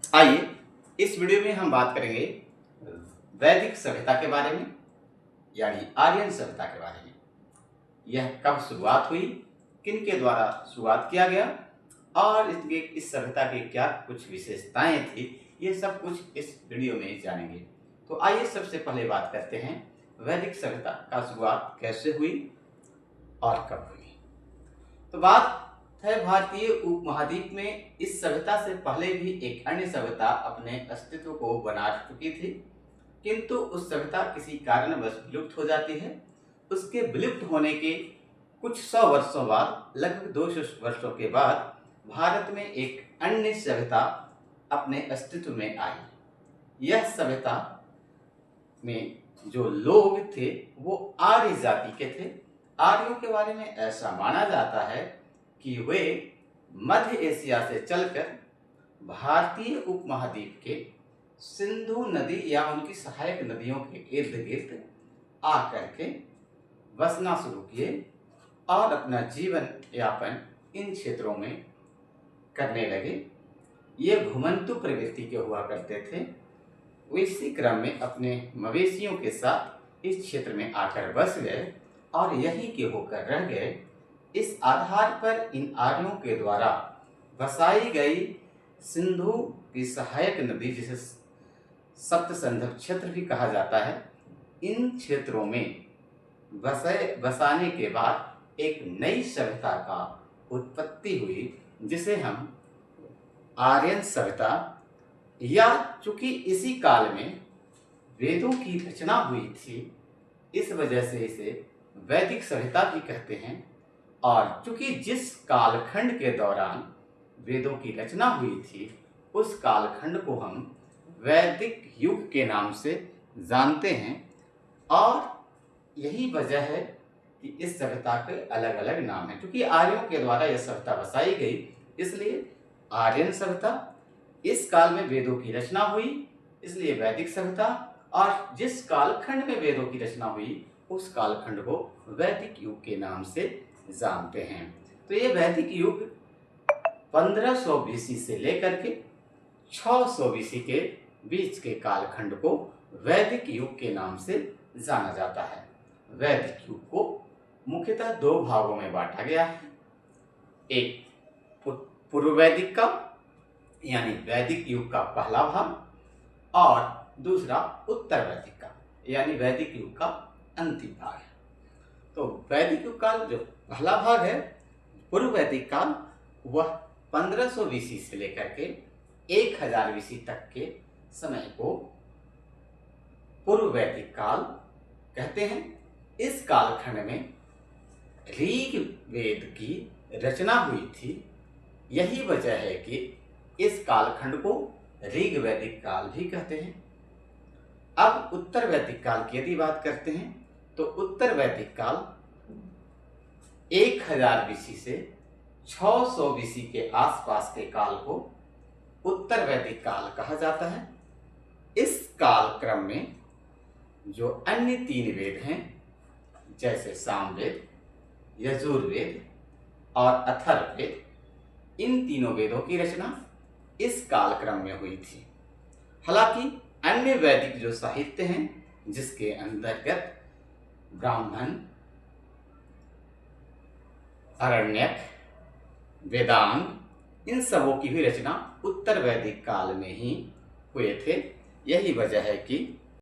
आइए इस वीडियो में हम बात करेंगे वैदिक सभ्यता के बारे में, यानी आर्यन सभ्यता के बारे में। यह कब शुरुआत हुई, किन के द्वारा शुरुआत किया गया और इस सभ्यता की क्या कुछ विशेषताएं थी, ये सब कुछ इस वीडियो में जानेंगे। तो आइए सबसे पहले बात करते हैं वैदिक सभ्यता का शुरुआत कैसे हुई और कब हुई। तो बात है भारतीय उपमहाद्वीप में इस सभ्यता से पहले भी एक अन्य सभ्यता अपने अस्तित्व को बना चुकी थी, किंतु उस सभ्यता किसी कारणवश विलुप्त हो जाती है। उसके विलुप्त होने के कुछ 100 वर्षों बाद, लगभग 200 वर्षों के बाद, भारत में एक अन्य सभ्यता अपने अस्तित्व में आई। यह सभ्यता में जो लोग थे वो आर्य जाति के थे। आर्यों के बारे में ऐसा माना जाता है कि वे मध्य एशिया से चलकर भारतीय उपमहाद्वीप के सिंधु नदी या उनकी सहायक नदियों के इर्द गिर्द आकर के बसना शुरू किए और अपना जीवन यापन इन क्षेत्रों में करने लगे। ये घुमंतु प्रवृत्ति के हुआ करते थे। वे इसी क्रम में अपने मवेशियों के साथ इस क्षेत्र में आकर बस गए और यहीं के होकर रह गए। इस आधार पर इन आर्यों के द्वारा बसाई गई सिंधु की सहायक नदी, जिसे सप्तसंधव क्षेत्र भी कहा जाता है, इन क्षेत्रों में बसाने के बाद एक नई सभ्यता का उत्पत्ति हुई, जिसे हम आर्यन सभ्यता, या चूंकि इसी काल में वेदों की रचना हुई थी इस वजह से इसे वैदिक सभ्यता भी कहते हैं। और चूंकि जिस कालखंड के दौरान वेदों की रचना हुई थी उस कालखंड को हम वैदिक युग के नाम से जानते हैं, और यही वजह है कि इस सभ्यता के अलग अलग नाम हैं। क्योंकि आर्यों के द्वारा यह सभ्यता बसाई गई, इसलिए आर्यन सभ्यता। इस काल में वेदों की रचना हुई, इसलिए वैदिक सभ्यता। और जिस कालखंड में वेदों की रचना हुई उस कालखंड को वैदिक युग के नाम से जानते हैं। तो ये वैदिक युग 1500 BC से लेकर के 600 BC के बीच के कालखंड को वैदिक युग के नाम से जाना जाता है। वैदिक युग को मुख्यतः 2 भागों में बांटा गया है। एक पूर्व वैदिक का, यानी वैदिक युग का पहला भाग, और दूसरा उत्तर वैदिक का, यानी वैदिक युग का अंतिम भाग है। तो वैदिक युग का जो पहला भाग है, पूर्व वैदिक काल, वह 1500 BC से लेकर के 1000 BC तक के समय को पूर्व वैदिक काल कहते हैं। इस कालखंड में ऋग वेद की रचना हुई थी। यही वजह है कि इस कालखंड को ऋग वैदिक काल भी कहते हैं। अब उत्तर वैदिक काल की यदि बात करते हैं तो उत्तर वैदिक काल 1000 BC से 600 BC के आसपास के काल को उत्तर वैदिक काल कहा जाता है। इस काल क्रम में जो अन्य 3 वेद हैं, जैसे सामवेद, यजुर्वेद और अथर्ववेद, इन तीनों वेदों की रचना इस कालक्रम में हुई थी। हालांकि अन्य वैदिक जो साहित्य हैं, जिसके अंतर्गत ब्राह्मण, अरण्यक, वेदांग, इन सबों की भी रचना उत्तर वैदिक काल में ही हुए थे। यही वजह है कि